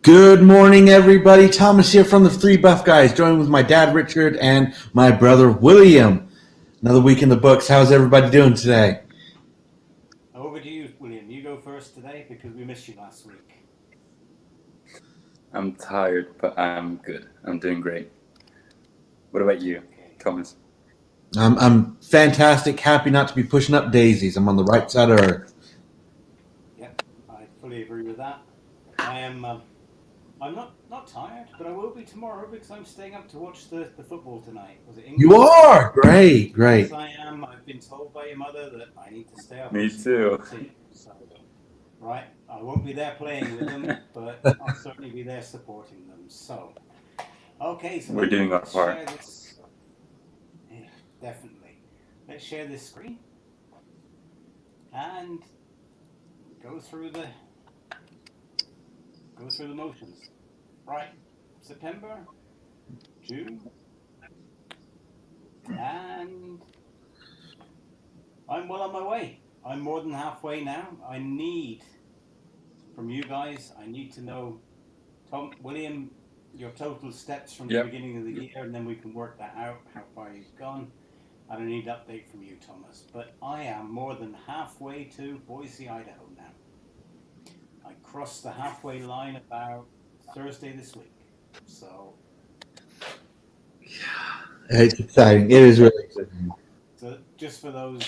Good morning, everybody. Thomas here from the Three Buff Guys, joined with my dad, Richard, and my brother, William. Another week in the books. How's everybody doing today? Over to you, William. You go first today because we missed you last week. I'm tired, but I'm good. I'm doing great. What about you, Okay. Thomas? I'm fantastic. Happy not to be pushing up daisies. I'm on the right side of Earth. Yep, I fully agree with that. I am. I'm not tired, but I will be tomorrow because I'm staying up to watch the football tonight. Was it You England? are great, Yes, great. I am. I've been told by your mother that I need to stay up Me and support too. the team. So, right, I won't be there playing with them, but I'll certainly be there supporting them. So, okay, so We're doing our let's share part. this. Yeah, definitely. Let's share this screen and go through the go through the motions. Right, September, June, and I'm well on my way. I'm more than halfway now. I need from you guys. I need to know, William, your total steps from the Yep. beginning of the year, and then we can work that out. How far you've gone. And I need an update from you, Thomas. But I am more than halfway to Boise, Idaho now. I crossed the halfway line about Thursday this week. So It's exciting. It is really exciting. So just for those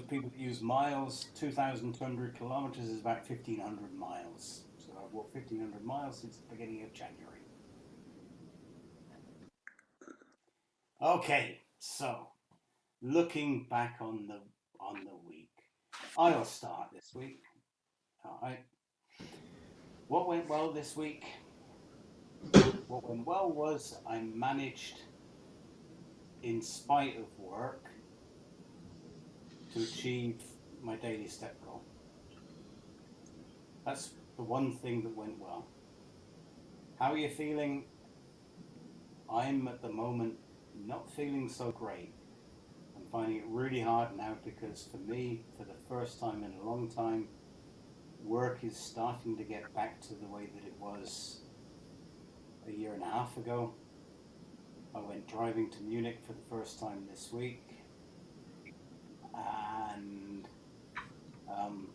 people that use miles, 2,200 kilometers is about 1,500 miles. So I've walked 1,500 miles since the beginning of January. Okay, so looking back on the week, I'll start this week. All right. What went well this week? What went well was I managed, in spite of work, to achieve my daily step goal. That's the one thing that went well. How are you feeling? I'm at the moment not feeling so great. I'm finding it really hard now because for me, for the first time in a long time, work is starting to get back to the way that it was a year and a half ago. I went driving to Munich for the first time this week, and um,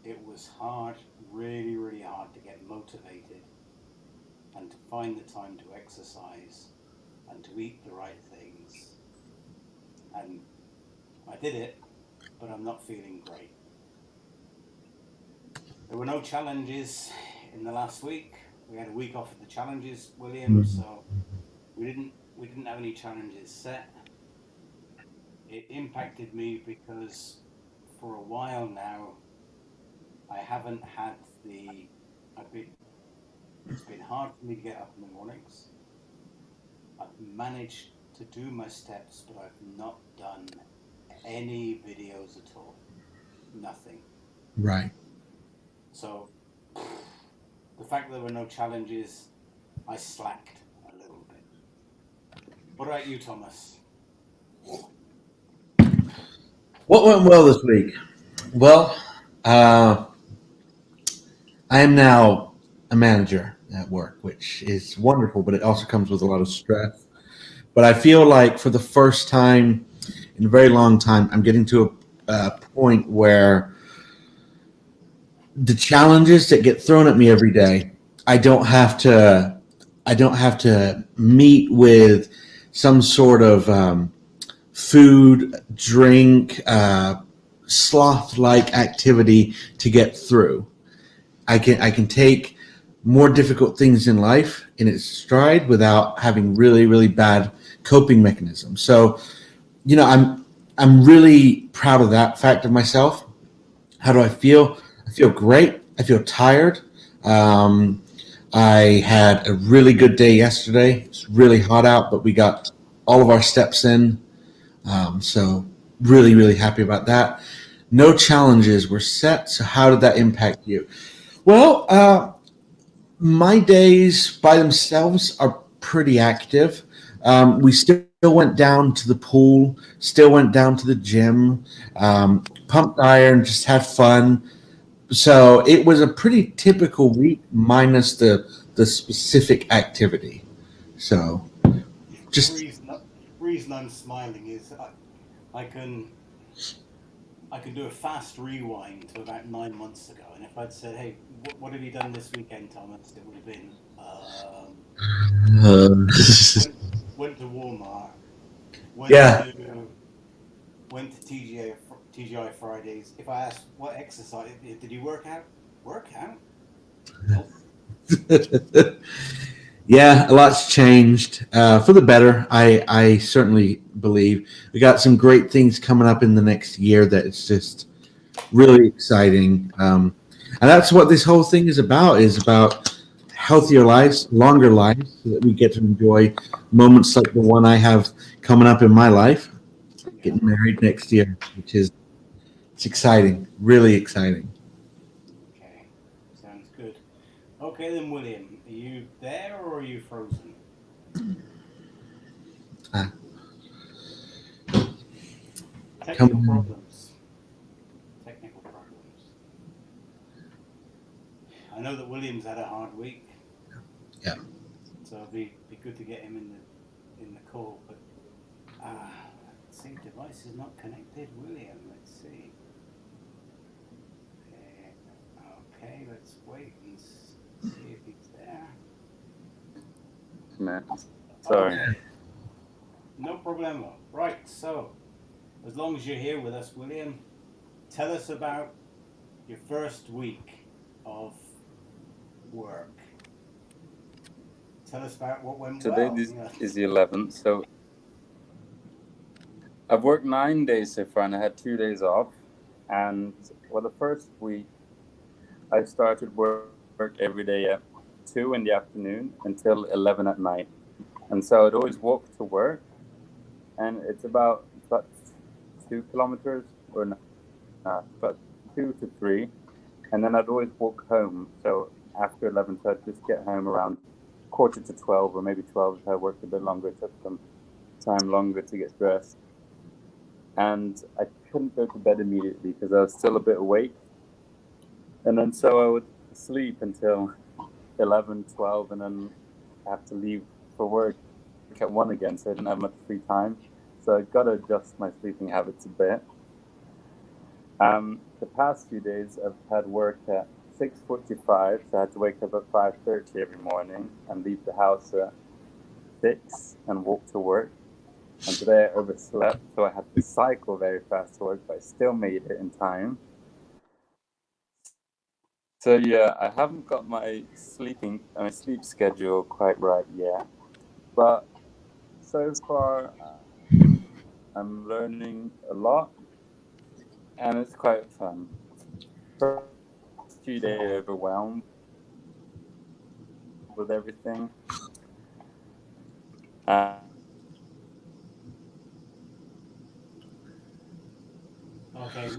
it was hard, really, really hard to get motivated and to find the time to exercise and to eat the right things. And I did it, but I'm not feeling great. There were no challenges in the last week. We had a week off of the challenges, William, so we didn't have any challenges set. It impacted me because for a while now I haven't had the I've been it's been hard for me to get up in the mornings. I've managed to do my steps, but I've not done any videos at all. Nothing. Right. So the fact that there were no challenges, I slacked a little bit. What about you, Thomas? What went well this week? Well, uh, I am now a manager at work, which is wonderful, but it also comes with a lot of stress. But I feel like for the first time in a very long time, I'm getting to a point where the challenges that get thrown at me every day, I don't have to. I don't have to meet with some sort of food, drink, sloth-like activity to get through. I can take more difficult things in life in its stride without having really really bad coping mechanisms. So I'm really proud of that fact of myself. How do I feel? I feel great. I feel tired. Um, I had a really good day yesterday. It's really hot out, but we got all of our steps in. So really, really happy about that. No challenges were set. So how did that impact you? Well, my days by themselves are pretty active. We still went down to the pool, still went down to the gym, pumped iron, just had fun. So it was a pretty typical week minus the specific activity. So The just reason I'm smiling is I can I can do a fast rewind to about 9 months ago, and if I'd said, "Hey, what have you done this weekend, Thomas?" It would have been went uh, went went to Walmart, went yeah. to went to TGI Fridays. If I asked what exercise did you work out? Work out? Nope. Yeah, a lot's changed for the better. I certainly believe we got some great things coming up in the next year that it's just really exciting. And that's what this whole thing is about healthier lives, longer lives, so that we get to enjoy moments like the one I have coming up in my life, Yeah. getting married next year, which is it's exciting, really exciting. Okay. Sounds good. Okay then, William, are you there or are you frozen? Uh, Technical coming, problems. Technical problems. I know that William's had a hard week, yeah. so it'd be good to get him in the call. But let's see, device is not connected. William, let's see. Okay, let's wait and see if he's there. Man, sorry. Okay, no problemo. Right, so as long as you're here with us, William, tell us about your first week of work. Tell us about what went Today well. this is the 11th, so I've worked 9 days so far, and I had 2 days off. And well, the first week I started work every day at 2 in the afternoon until 11 at night, and so I'd always walk to work, and it's about 2 kilometers or not, about 2 to 3, and then I'd always walk home. So after 11, so I'd just get home around quarter to 12, or maybe 12 if I worked a bit longer. It took some time longer to get dressed, and I couldn't go to bed immediately because I was still a bit awake. And then so I would sleep until 11, 12, and then have to leave for work at 1 again, so I didn't have much free time. So I got to adjust my sleeping habits a bit. The past few days I've had work at 6:45, so I had to wake up at 5:30 every morning and leave the house at 6 and walk to work. And today I overslept, so I had to cycle very fast to work, but I still made it in time. So yeah, I haven't got my sleep schedule quite right yet, but so far I'm learning a lot, and it's quite fun. First few days overwhelmed with everything. Okay,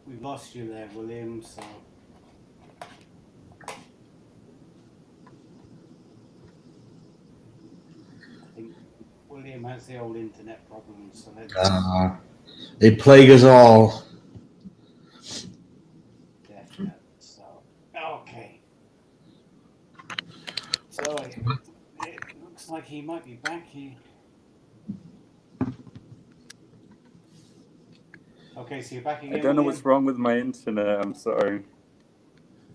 we've lost you there, William. So I think William has the old internet problems. So let's Uh, they plague us all. definitely. So okay. So it looks like he might be back. Okay, so you're back I again, don't know what's William. wrong with my internet. I'm sorry.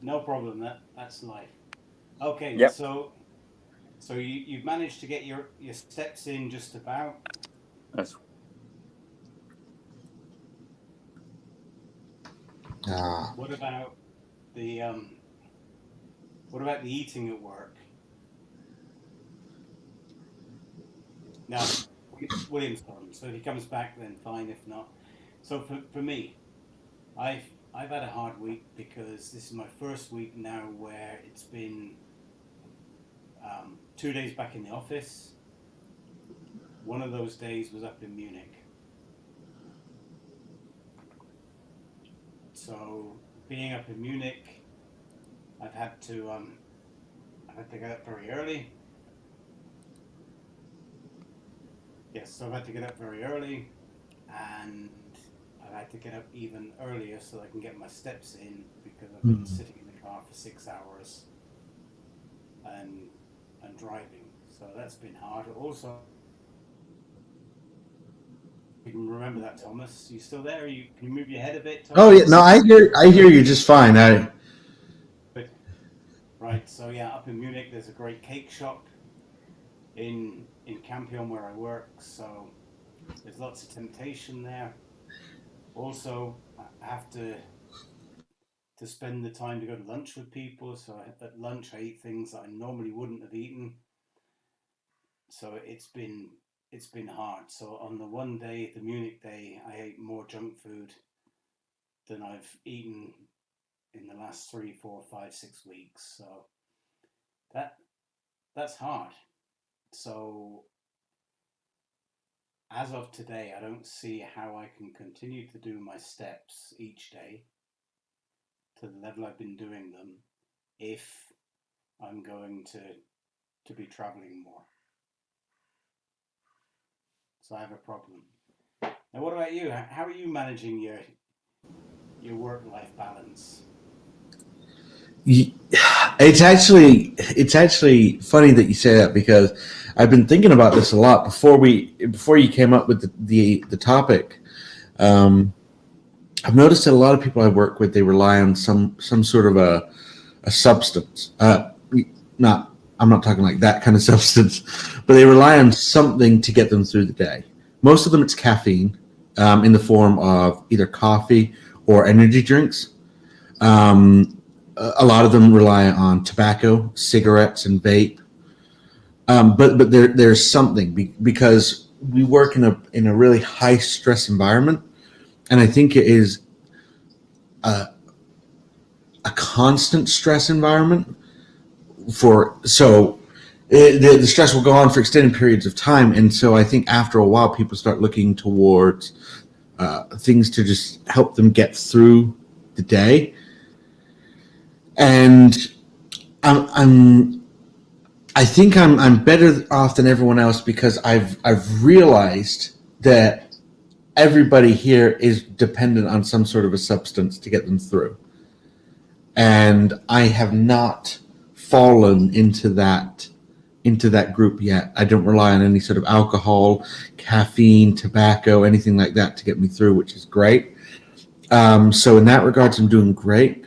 No problem. That's life. Okay, Yep. so you've managed to get your steps in just about. That's Uh, What about the what about the eating at work? Now, William's gone, so if he comes back, then fine. If not, so for me, I've had a hard week because this is my first week now where it's been 2 days back in the office. One of those days was up in Munich. So being up in Munich, I've had to um, I've had to get up very early. Yes, so I've had to get up very early, and I've had to get up even earlier so I can get my steps in because I've been sitting in the car for 6 hours and driving. So that's been hard. Also, you can remember that, Thomas. You still there? Can you move your head a bit, Thomas? Oh yeah, no, I hear you just fine. Good. Right. So yeah, up in Munich, there's a great cake shop in Campion where I work. So there's lots of temptation there. Also, I have to spend the time to go to lunch with people. So at lunch, I eat things that I normally wouldn't have eaten. So it's been hard. So on the one day, the Munich day, I ate more junk food than I've eaten in the last 3, 4, 5, 6 weeks. So that's hard. So as of today, I don't see how I can continue to do my steps each day to the level I've been doing them if I'm going to be traveling more. So I have a problem. Now, what about you? How are you managing your work-life balance? It's actually funny that you say that, because I've been thinking about this a lot before you came up with the topic. I've noticed that a lot of people I work with, they rely on some sort of a substance. I'm not talking like that kind of substance, but they rely on something to get them through the day. Most of them, it's caffeine, in the form of either coffee or energy drinks. A lot of them rely on tobacco, cigarettes, and vape. But there's something, because we work in a really high stress environment, and I think it is a constant stress environment. The stress will go on for extended periods of time, and so I think after a while, people start looking towards things to just help them get through the day. And I think I'm better off than everyone else, because I've realized that everybody here is dependent on some sort of a substance to get them through, and I have not fallen into that group yet. I don't rely on any sort of alcohol, caffeine, tobacco, anything like that to get me through, which is great. So in that regards, I'm doing great.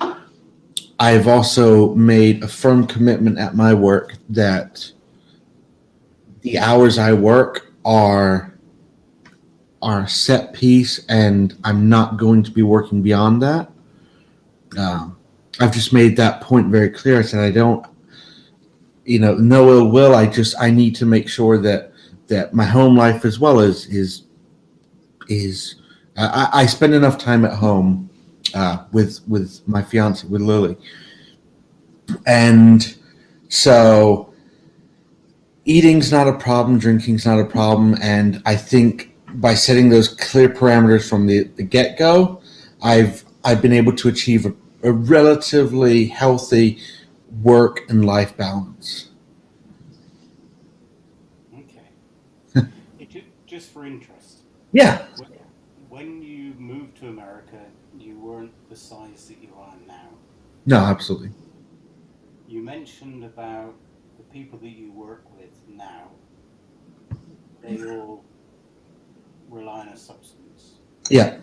I've also made a firm commitment at my work that the hours I work are a set piece, and I'm not going to be working beyond that. I've just made that point very clear. I said I don't, no ill will. I need to make sure that my home life as well is I spend enough time at home with my fiance, with Lily, and so eating's not a problem, drinking's not a problem, and I think by setting those clear parameters from the get-go, I've been able to achieve a relatively healthy work and life balance. Okay. Just for interest. Yeah. When you moved to America, you weren't the size that you are now. No, absolutely. You mentioned about the people that you work with now. They all rely on a substance. Yeah.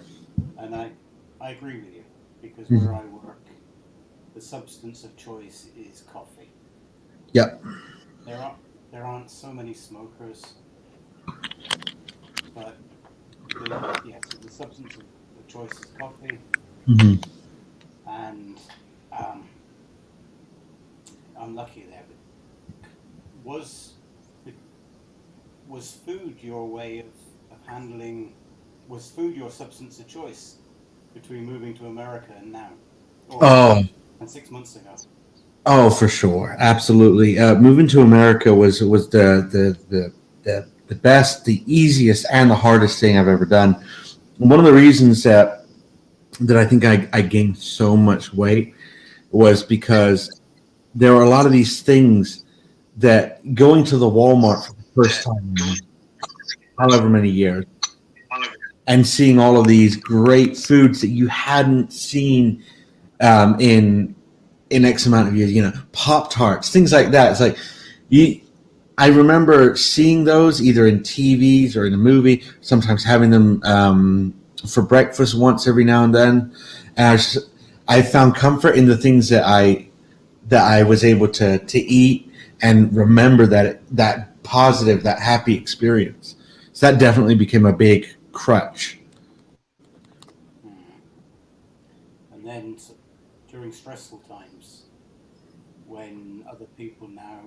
And I agree with you, because where I work, the substance of choice is coffee. Yeah. There aren't so many smokers, but the substance of choice is coffee. Mm-hmm. And I'm lucky there. But was food your way of handling? Was food your substance of choice between moving to America and now? And 6 months ago? Oh, for sure, absolutely. Moving to America was the best, the easiest, and the hardest thing I've ever done. One of the reasons that I think I gained so much weight was because there were a lot of these things that going to the Walmart for the first time in however many years, and seeing all of these great foods that you hadn't seen in X amount of years. Pop Tarts, things like that. It's like you. I remember seeing those either in TVs or in a movie. Sometimes having them for breakfast once every now and then. And I found comfort in the things that I was able to eat and remember that positive, that happy experience. So that definitely became a big crutch. And then during stressful times, when other people now,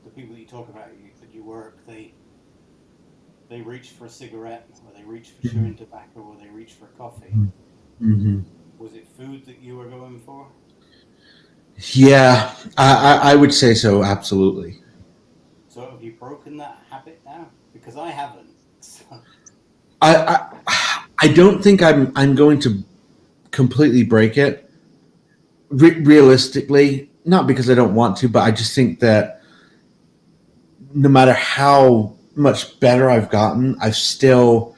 the people that you talk about at your work, they reach for a cigarette, or they reach for chewing tobacco, or they reach for coffee. Mm-hmm. Was it food that you were going for? Yeah, I would say so. Absolutely. So have you broken that habit now? Because I haven't. So, I don't think I'm going to completely break it. Realistically, not because I don't want to, but I just think that no matter how much better I've gotten, I still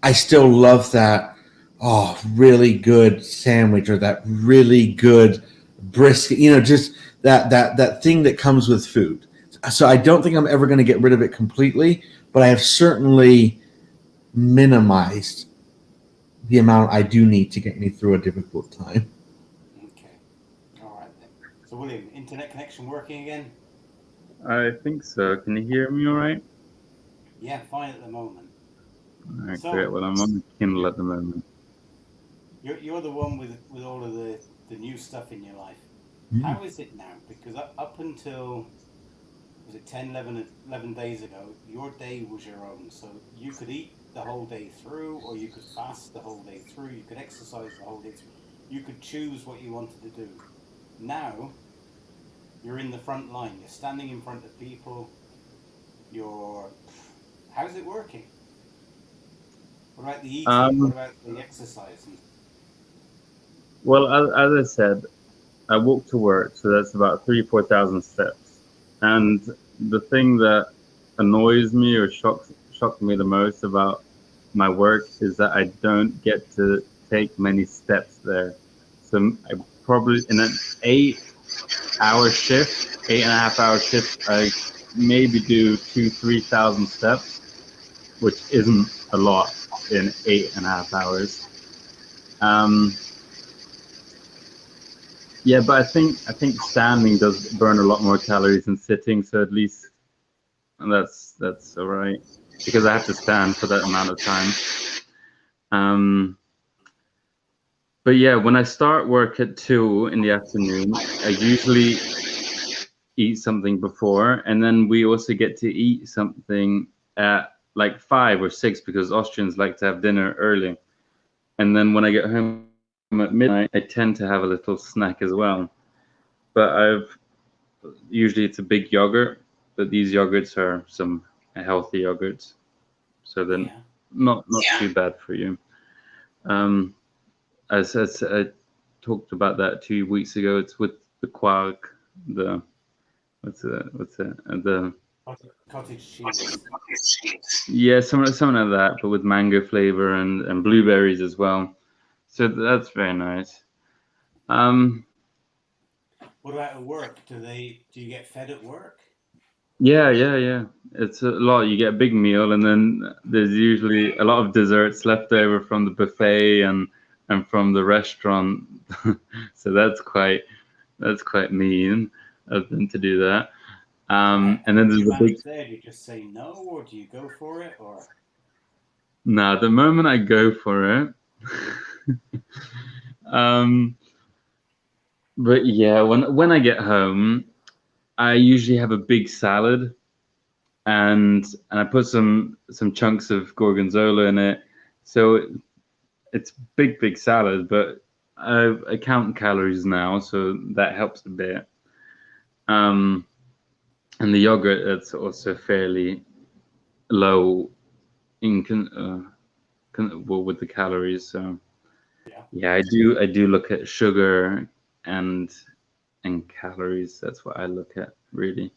love that really good sandwich or that really good brisket, just that thing that comes with food. So I don't think I'm ever going to get rid of it completely, but I have certainly minimized the amount I do need to get me through a difficult time. okay. All right then. So, William, internet connection working again? I think so. Can you hear me all right? Yeah, fine at the moment. All right, great. So, Well, I'm on Kindle at the moment. you're the one with all of the new stuff in your life. Mm. How is it now? Because up until, was it 10, 11 days ago, your day was your own. So you could eat the whole day through, or you could fast the whole day through, you could exercise the whole day through. You could choose what you wanted to do. Now, you're in the front line, you're standing in front of people, you're. How's it working? What about the eating? What Um, about the exercise? And well, as I said, I walk to work, so that's about 4,000 steps. And the thing that annoys me or shocked me the most about my work is that I don't get to take many steps there. So I probably in an 8 hour shift, 8.5 hour shift, I maybe do 3,000 steps, which isn't a lot in 8.5 hours. Um, yeah, but I think standing does burn a lot more calories than sitting, so at least that's all right because I have to stand for that amount of time. Um, but yeah, when I start work at 2 in the afternoon, I usually eat something before, and then we also get to eat something at like 5 or 6 because Austrians like to have dinner early. And then when I get home at midnight, I tend to have a little snack as well. But usually it's a big yogurt, but these yogurts are some healthy yogurts, so then yeah, not too bad for you. Um, as I talked about that 2 weeks ago, it's with the quark, the the cottage cheese. yeah, some of that, but with mango flavor and blueberries as well. So that's very nice. Um, What about at work? Do you get fed at work? yeah. It's a lot. You get a big meal, and then there's usually a lot of desserts left over from the buffet and from the restaurant. So that's quite mean of them to do that. And then How do there's you a big. manage there? Do you just say no, or do you go for it, or Now, the moment I go for it, um, but yeah, when I get home, I usually have a big salad and I put some chunks of gorgonzola in it. So it's big salad, but I count calories now, so that helps a bit. Um, and the yogurt, it's also fairly low in well, with the calories. So yeah? yeah, I do look at sugar and calories. That's what I look at really.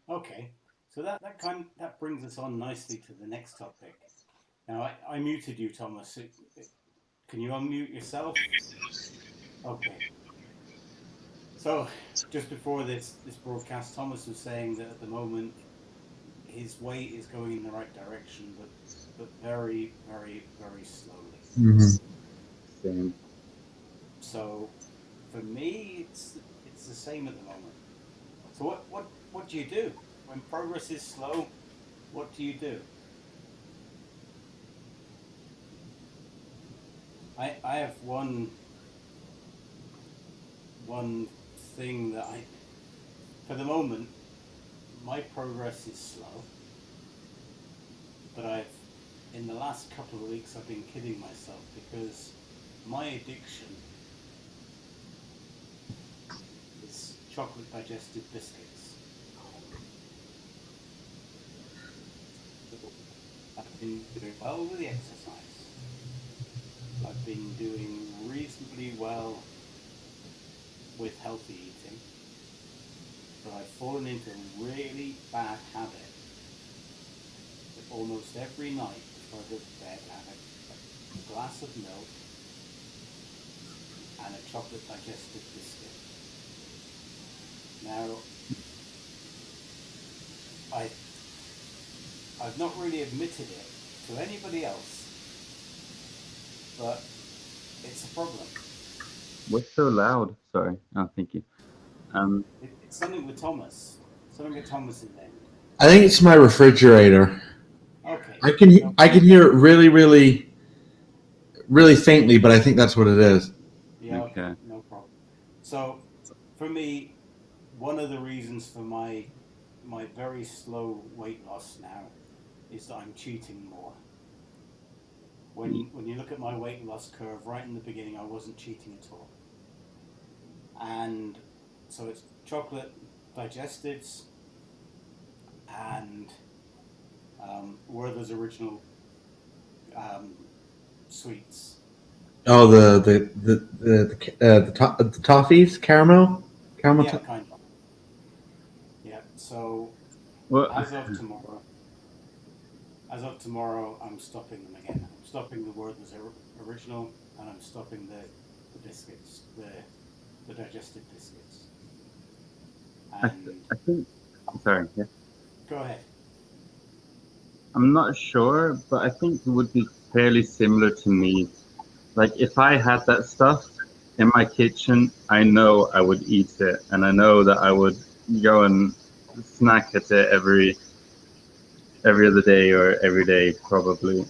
Okay. So that brings us on nicely to the next topic. Now I muted you, Thomas. Can you unmute yourself? Okay. So just before this broadcast, Thomas was saying that at the moment his weight is going in the right direction, but very, very, very slowly. Mm-hmm. Same. So for me, it's the same at the moment. So what do you do when progress is slow? What do you do? I have one thing that for the moment, my progress is slow, but in the last couple of weeks I've been kidding myself because my addiction is chocolate digested biscuits. I've been doing well with the exercise. I've been doing reasonably well with healthy eating, but I've fallen into a really bad habit that almost every night before I go to bed I have a glass of milk and a chocolate digested biscuit. Now, I've not really admitted it to anybody else, but it's a problem. What's so loud? Sorry. Oh, thank you. It's something with Thomas. Something with Thomas in there. I think it's my refrigerator. Okay. I can hear it really, really, really faintly, but I think that's what it is. Yeah. Okay. No problem. So, for me, one of the reasons for my very slow weight loss now is that I'm cheating more. When you look at my weight loss curve, right in the beginning, I wasn't cheating at all. And so it's chocolate digestives and Werther's original sweets. Oh, the toffees, caramel. Yeah, kind of. Yeah. So as of tomorrow, I'm stopping them again. I'm stopping the Werther's original, and I'm stopping the biscuits, the digested biscuits. And I think. Sorry. Yeah. go ahead. I'm not sure, but I think it would be fairly similar to me. Like if I had that stuff in my kitchen, I know I would eat it, and I know that I would go and snack at it every other day or every day probably.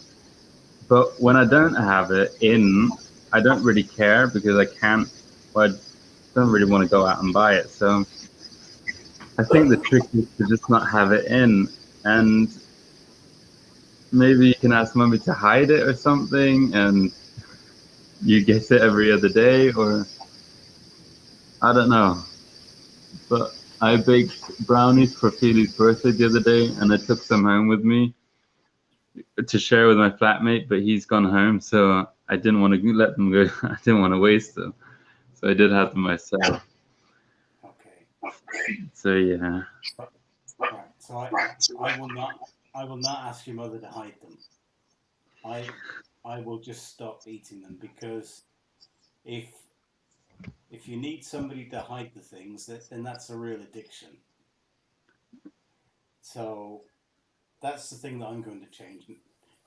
But when I don't have it in, I don't really care because I can't. Well, I don't really want to go out and buy it. So I think the trick is to just not have it in, and maybe you can ask mommy to hide it or something, and you get it every other day, or I don't know. But I baked brownies for Felix's birthday the other day, and I took some home with me to share with my flatmate, but he's gone home, so I didn't want to let them go. I didn't want to waste them, so I did have them myself. Okay. So yeah. Right. So I will not ask your mother to hide them. I will just stop eating them because if you need somebody to hide the things, then that's a real addiction. So that's the thing that I'm going to change.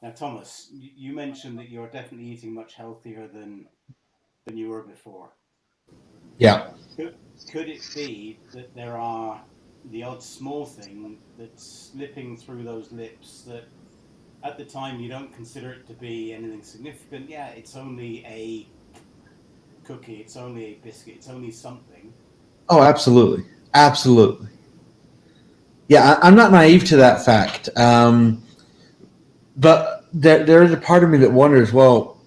Now, Thomas, you mentioned that you're definitely eating much healthier than you were before. Yeah. Could it be that there are the odd small thing that's slipping through those lips that at the time you don't consider it to be anything significant? Yeah, it's only a cookie, it's only a biscuit, it's only something. Oh, absolutely. Absolutely. Yeah, I'm not naive to that fact. But there is a part of me that wonders, well,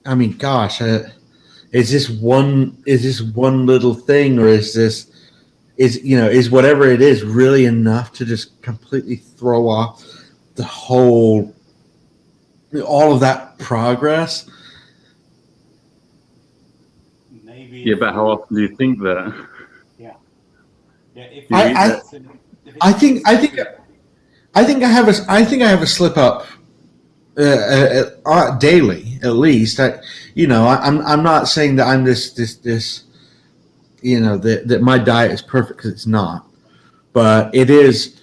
I mean, gosh, is this one little thing, or is whatever it is really enough to just completely throw off the all of that progress? Maybe. Yeah, but how often do you think that? Yeah. I think I think I have a slip up daily at least. I'm not saying that I'm this that my diet is perfect, because it's not, but it is.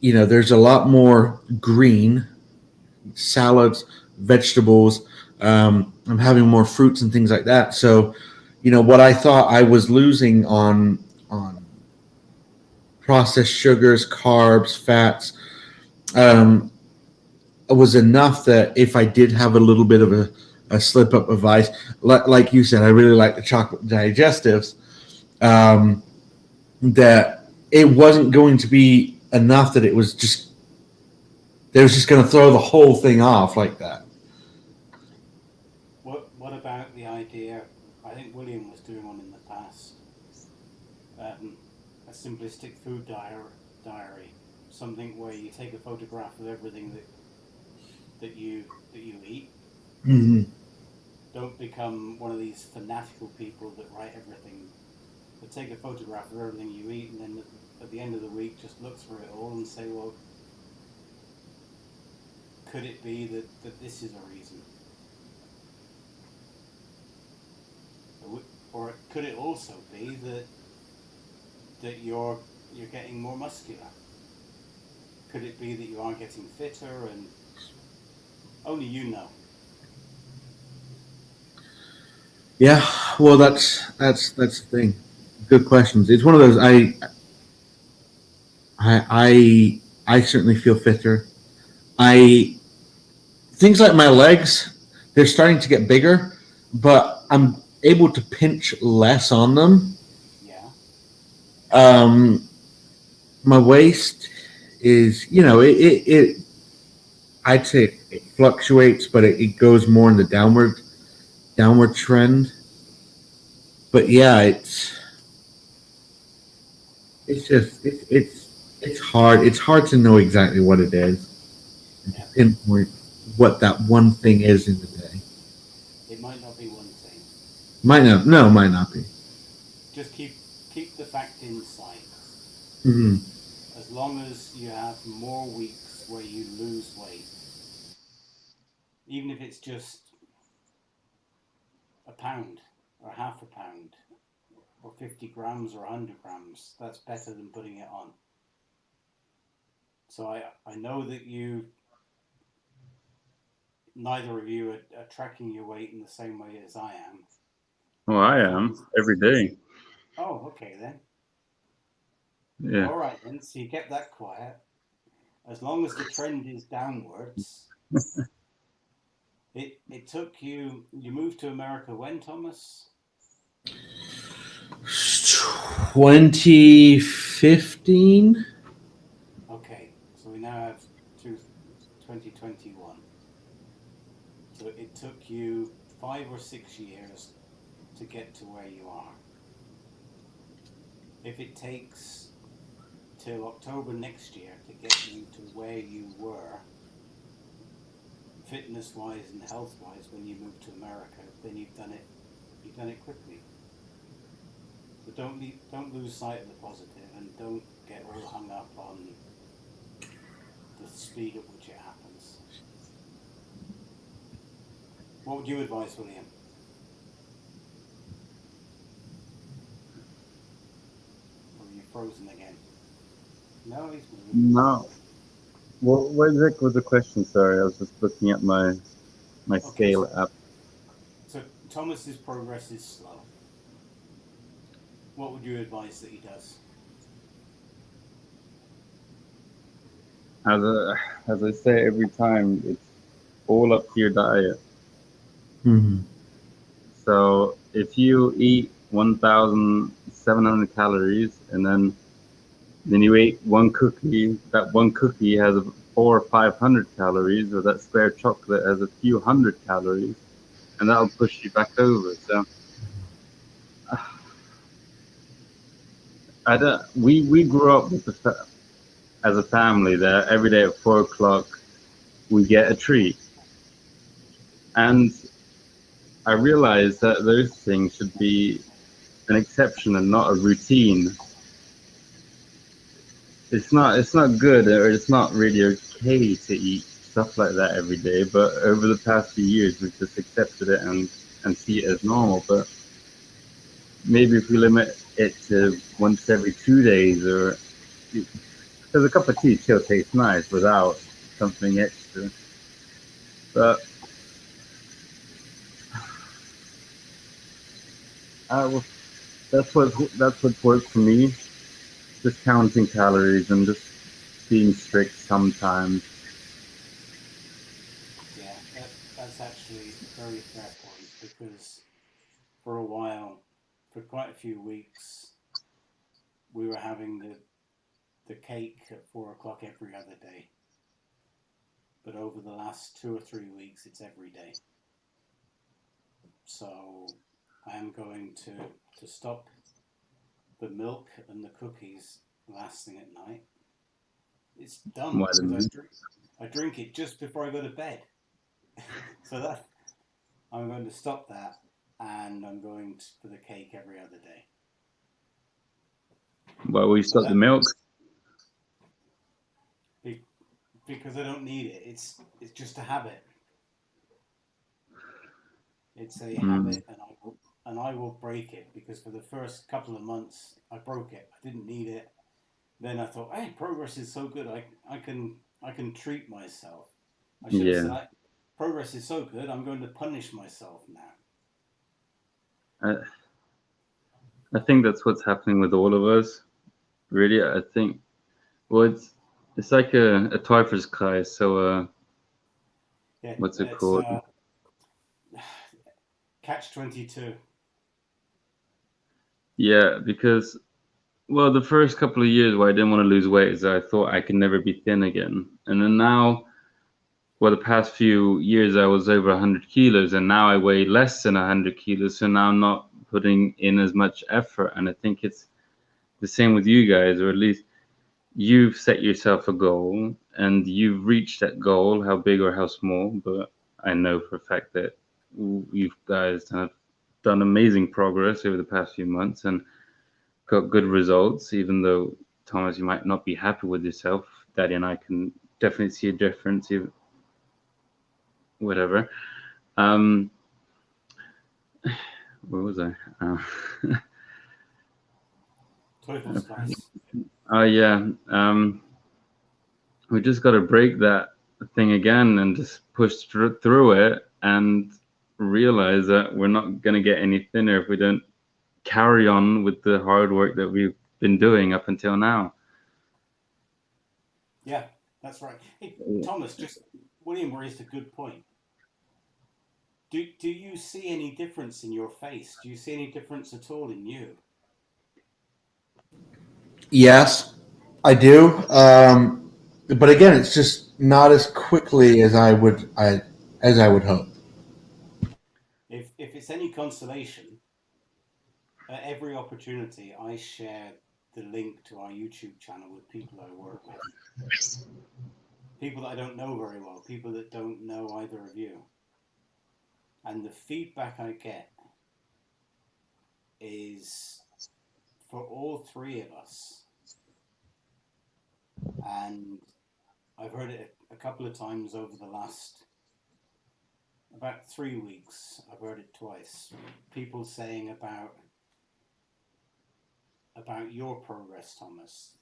There's a lot more green salads, vegetables. I'm having more fruits and things like that. So, what I thought I was losing on processed sugars, carbs, fats, um, was enough that if I did have a little bit of a slip up of ice, like you said, I really like the chocolate digestives. That it wasn't going to be enough that it was just they was just going to throw the whole thing off like that. What about the idea? I think William was doing one in the past. A simplistic food diary, something where you take a photograph of everything that you eat. Mm-hmm. Don't become one of these fanatical people that write everything, but take a photograph of everything you eat, and then at the end of the week just look through it all and say, well, could it be that this is a reason? Or could it also be that you're getting more muscular? Could it be that you are getting fitter, and only you know? Yeah, well, that's the thing. Good questions. It's one of those. I certainly feel fitter. I Things like my legs, they're starting to get bigger, but I'm able to pinch less on them. Yeah. Um, my waist is, I'd say it fluctuates, but it goes more in the downward trend. But yeah, it's hard. It's hard to know exactly what it is, and to Yeah. pinpoint what that one thing is in the day. It might not be one thing. Might not. No, might not be. Just keep the fact in sight. Mm-hmm. As long as you have more weeks where you lose weight, even if it's just a pound or half a pound or 50 grams or 100 grams, that's better than putting it on. So I know that neither of you are tracking your weight in the same way as I am. Oh, I As long am as, every day. oh, okay then. Yeah. All right then. So you kept that quiet. As long as the trend is downwards, it took you moved to America when, Thomas? 2015. Okay, so we now have 2021. So it took you 5 or 6 years to get to where you are. If it takes till October next year to get you to where you were, fitness wise and health wise, when you moved to America, then you've done it. You've done it quickly. So don't lose sight of the positive, and don't get all hung up on the speed at which it happens. What would you advise, William? Or are you frozen again? No, he's moving. No. What exactly was the question? Sorry, I was just looking at my Okay, scale app. so Thomas's progress is slow. What would you advise that he does? As I say every time, it's all up to your diet. Mm-hmm. So if you eat 1,700 calories and then you ate one cookie, that one cookie has 400 or 500 calories, or that spare chocolate has a few hundred calories, and that'll push you back over. So I don't. We grew up with as a family that every day at 4 o'clock we get a treat, and I realized that those things should be an exception and not a routine. it's not good, or it's not really okay to eat stuff like that every day. But over the past few years, we've just accepted it and see it as normal. But maybe if we limit it to once every 2 days, or because a cup of tea still tastes nice without something extra. But well, that's what worked for me. Just counting calories and just being strict sometimes. Yeah, that's actually a very fair point because for a while, for quite a few weeks, we were having the cake at 4 o'clock every other day. But over the last 2 or 3 weeks, it's every day. So I am going to stop the milk and the cookies last thing at night. It's dumb Why because didn't I drink it just before I go to bed. So that I'm going to stop that, and I'm going for the cake every other day. Why we So stop the that milk? because I don't need it. It's just a habit. It's a Mm, habit, and I will break it because for the first couple of months I broke it. I didn't need it. Then I thought, hey, progress is so good. I can treat myself. I should have yeah, said, progress is so good. I'm going to punish myself now. I I think that's what's happening with all of us. Really, I think. Well, it's like a Teufelskreis. So Yeah, what's it it's called? catch 22. Yeah, because well, the first couple of years where I didn't want to lose weight is I thought I could never be thin again, and then now, well, the past few years I was over 100 kilos, and now I weigh less than 100 kilos. So now I'm not putting in as much effort, and I think it's the same with you guys, or at least you've set yourself a goal and you've reached that goal, how big or how small. But I know for a fact that you guys have done amazing progress over the past few months and got good results, even though, Thomas, you might not be happy with yourself. Daddy and I can definitely see a difference, whatever. Um, where was I? Teufelskreis. Oh, yeah. We just got to break that thing again and just push through it and realize that we're not going to get any thinner if we don't carry on with the hard work that we've been doing up until now. Yeah, that's right. Hey, Thomas, just William raised a good point. Do you see any difference in your face? Do you see any difference at all in you? Yes, I do. But again, it's just not as quickly as I would hope. If it's any consolation, at every opportunity I share the link to our YouTube channel with people I work with, people that I don't know very well, people that don't know either of you, and the feedback I get is for all three of us, and I've heard it a couple of times over the last about 3 weeks. I've heard it twice. People saying about your progress, Thomas.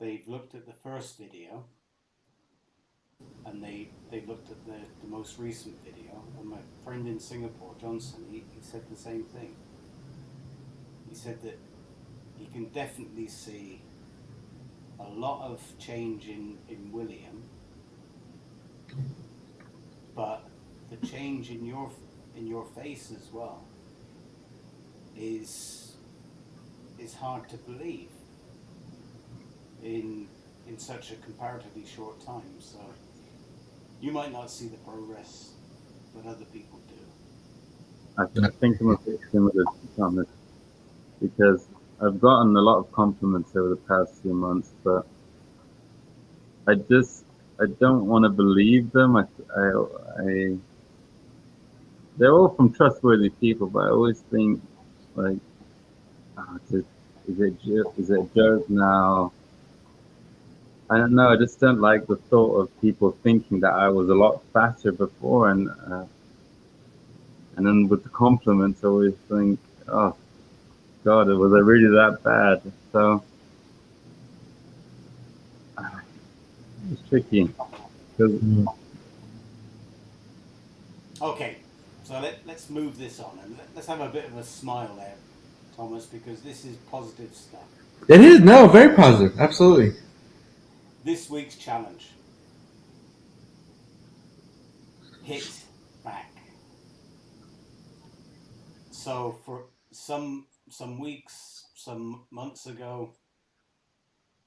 They've looked at the first video and they looked at the most recent video. And my friend in Singapore, Johnson, he said the same thing. He said that he can definitely see a lot of change in William, but the change in your face as well is is hard to believe in in such a comparatively short time. So you might not see the progress, but other people do. I think I'm a bit similar to Thomas because I've gotten a lot of compliments over the past few months, but I just I don't want to believe them. I they're all from trustworthy people, but I always think like, is it is it a joke now? I don't know. I just don't like the thought of people thinking that I was a lot fatter before, and then with the compliments, I always think, oh God, was I really that bad? So it's tricky because Okay, so let's move this on and let's have a bit of a smile there, Thomas, because this is positive stuff. It is no very positive. Absolutely. This week's challenge: hit back. So for some weeks, some months ago,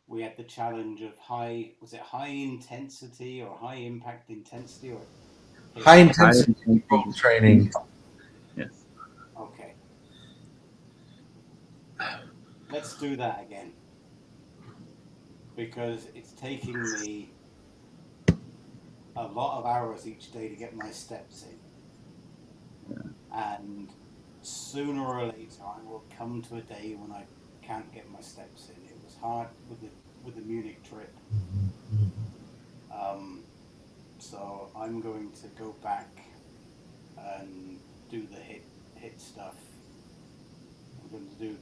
we had the challenge of high intensity or high impact intensity or hit High back? high intensity intensity. interval training. Yes. Okay, let's do that again because it's taking me a lot of hours each day to get my steps in. And sooner or later, I will come to a day when I can't get my steps in. It was hard with the Munich trip. Um, so I'm going to go back and do the hit stuff. I'm going to do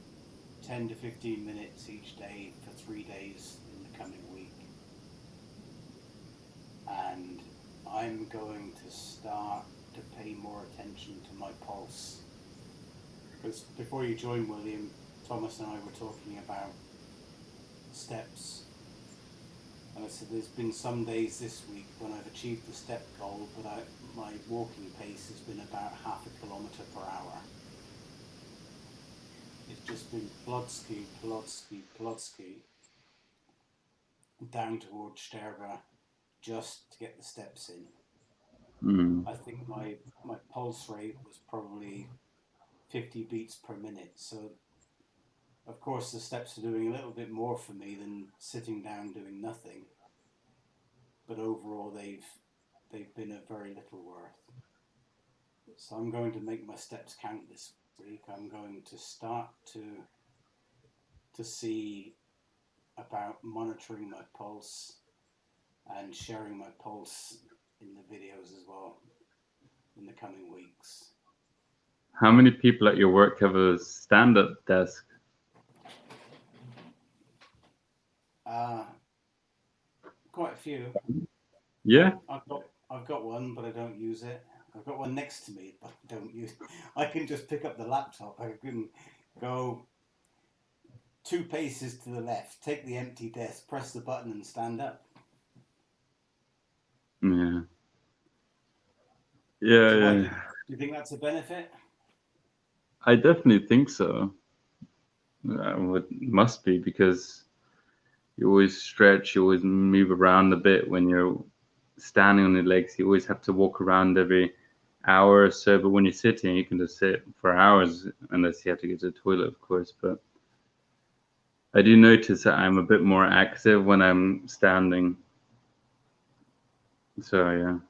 10 to 15 minutes each day for 3 days in the coming week. And I'm going to start to pay more attention to my pulse. Because before you joined, William, Thomas and I were talking about steps. And I said there's been some days this week when I've achieved the step goal, but my walking pace has been about half a kilometre per hour. It's just been Plotsky, Plotsky, Plotsky down towards Sterva just to get the steps in. Mm. I think my pulse rate was probably 50 beats per minute. So, of course, the steps are doing a little bit more for me than sitting down doing nothing. But overall, they've been of very little worth. So I'm going to make my steps count this week. I'm going to start to see about monitoring my pulse and sharing my pulse in the videos as well in the coming weeks. How many people at your work have a stand-up desk? Uh, Quite a few. Yeah. I've got one, but I don't use it. I've got one next to me, but I don't use it. I can just pick up the laptop. I can go 2 paces to the left, take the empty desk, press the button, and stand up. Yeah. Yeah. So, Yeah. do you think that's a benefit? I definitely think so. Must be because you always stretch, you always move around a bit when you're standing on your legs. You always have to walk around every hour or so. But when you're sitting, you can just sit for hours, unless you have to go to the toilet, of course. But I do notice that I'm a bit more active when I'm standing. So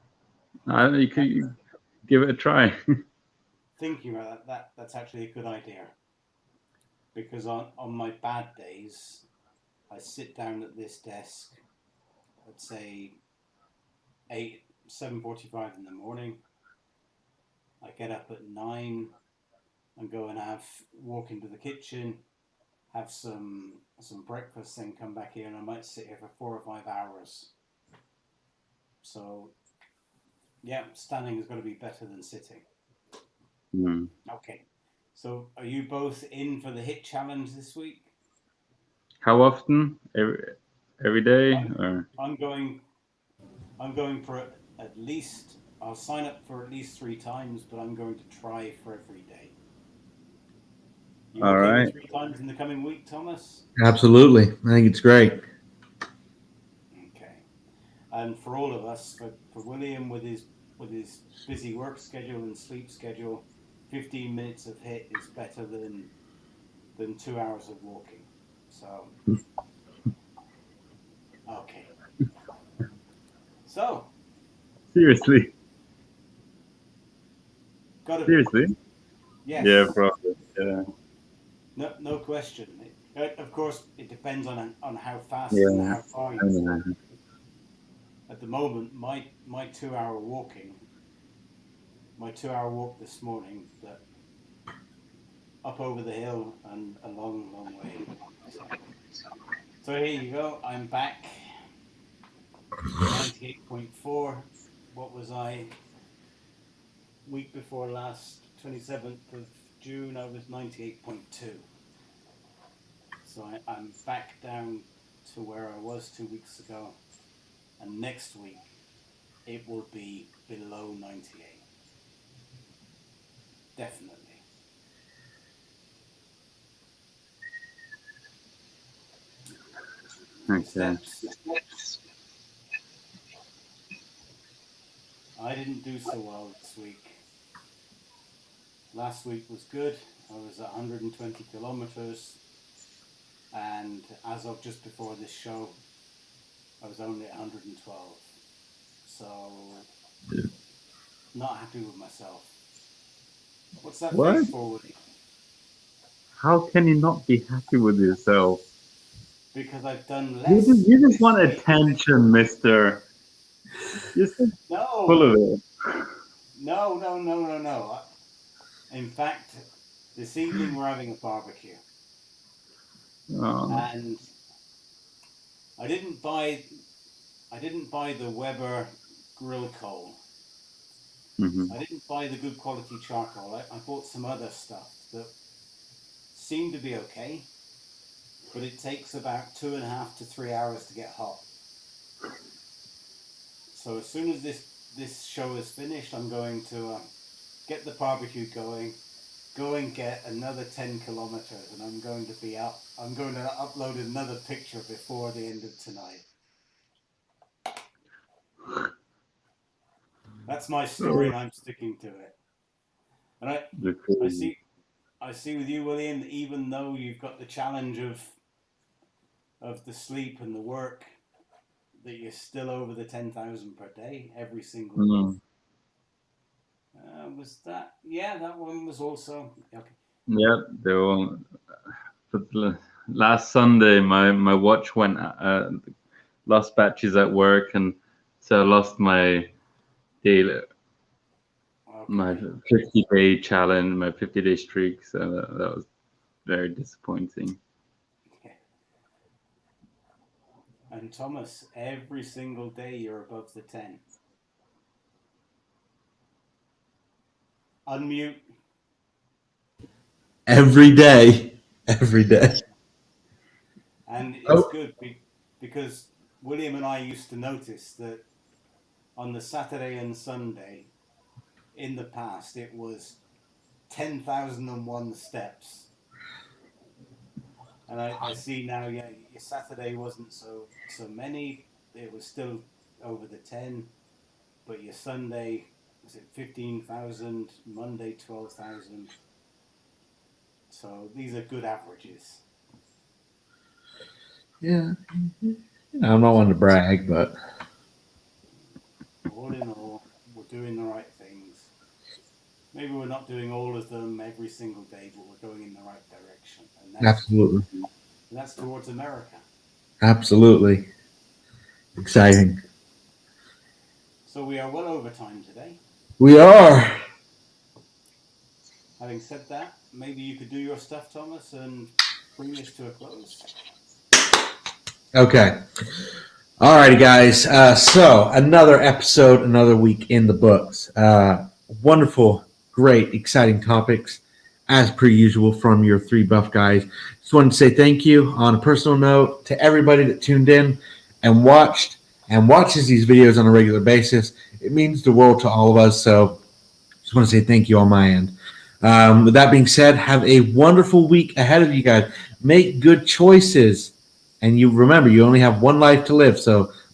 yeah, you could give it a try. Thinking about that's actually a good idea because on my bad days, I sit down at this desk at say 7:45 in the morning. I get up at 9 and go and walk into the kitchen, have some breakfast, then come back here, and I might sit here for 4 or 5 hours. So yeah, standing is going to be better than sitting. Mm. Okay, so are you both in for the hit challenge this week? How often? Every day? I'm Or I'm going I'm going for at least. I'll sign up for at least 3 times, but I'm going to try for every day. You all okay with right. 3 times in the coming week, Thomas? Absolutely. I think it's great. Okay. And for all of us, for William with his busy work schedule and sleep schedule, 15 minutes of hit is better than 2 hours of walking. So okay. So Seriously? got to be. Seriously? Yeah, Yes. probably. Yeah. No question. Of course, it depends on how fast and Yeah, how far I you walk. know. At the moment, my 2 hour walking, my 2 hour walk this morning, that up over the hill and a long, long way. So here you go. I'm back. 98.4. What was I? Week before last, 27th of June, I was 98.2. So I'm back down to where I was 2 weeks ago. And next week, it will be below 98. Definitely. The Okay. steps, I didn't do so well this week. Last week was good. I was at 120 kilometers. And as of just before this show, I was only at 112. So, not happy with myself. What's that What? face for, Willie? How can you not be happy with yourself? Because I've done You just, less you just this want week. attention, mister. You're so full No, of it. no. In fact, this evening we're having a barbecue, Oh. and I didn't buy the Weber grill coal. Hmm. I didn't buy the good quality charcoal. I bought some other stuff that seemed to be okay, but it takes about 2.5 to 3 hours to get hot. So as soon as this show is finished, I'm going to get the barbecue going, go and get another 10 kilometers, and I'm going to be up. I'm going to upload another picture before the end of tonight. That's my story, and I'm sticking to it. And I see with you, William, that even though you've got the challenge of the sleep and the work, that you're still over the 10,000 per day every single day. Mm. Was that? Yeah, that one was also okay. Yeah, they all. But last Sunday, my watch went lost batteries at work, and so I lost my daily my Okay. 50-day challenge, my 50-day streak. So that was very disappointing. Yeah. And Thomas, every single day you're above the 10. Unmute. Every day. Every day. And it's Oh, good because William and I used to notice that on the Saturday and Sunday in the past it was 10,001 steps. And I see now, yeah, your Saturday wasn't so many. It was still over the 10, but your Sunday was it 15,000, Monday 12,000. So these are good averages. yeah. I'm not one to brag, but All in all, we're doing the right things. Maybe we're not doing all of them every single day, but we're going in the right direction, and absolutely. that's towards America. Absolutely. Exciting. So we are well over time today. We are. Having said that, maybe you could do your stuff, Thomas, and bring this to a close. Okay. All righty, guys. So another episode, another week in the books. Wonderful, great, exciting topics, as per usual, from your three buff guys. Just wanted to say thank you on a personal note to everybody that tuned in and watches these videos on a regular basis. It means the world to all of us. So just want to say thank you on my end. With that being said, have a wonderful week ahead of you guys. Make good choices. And you remember, you only have one life to live. So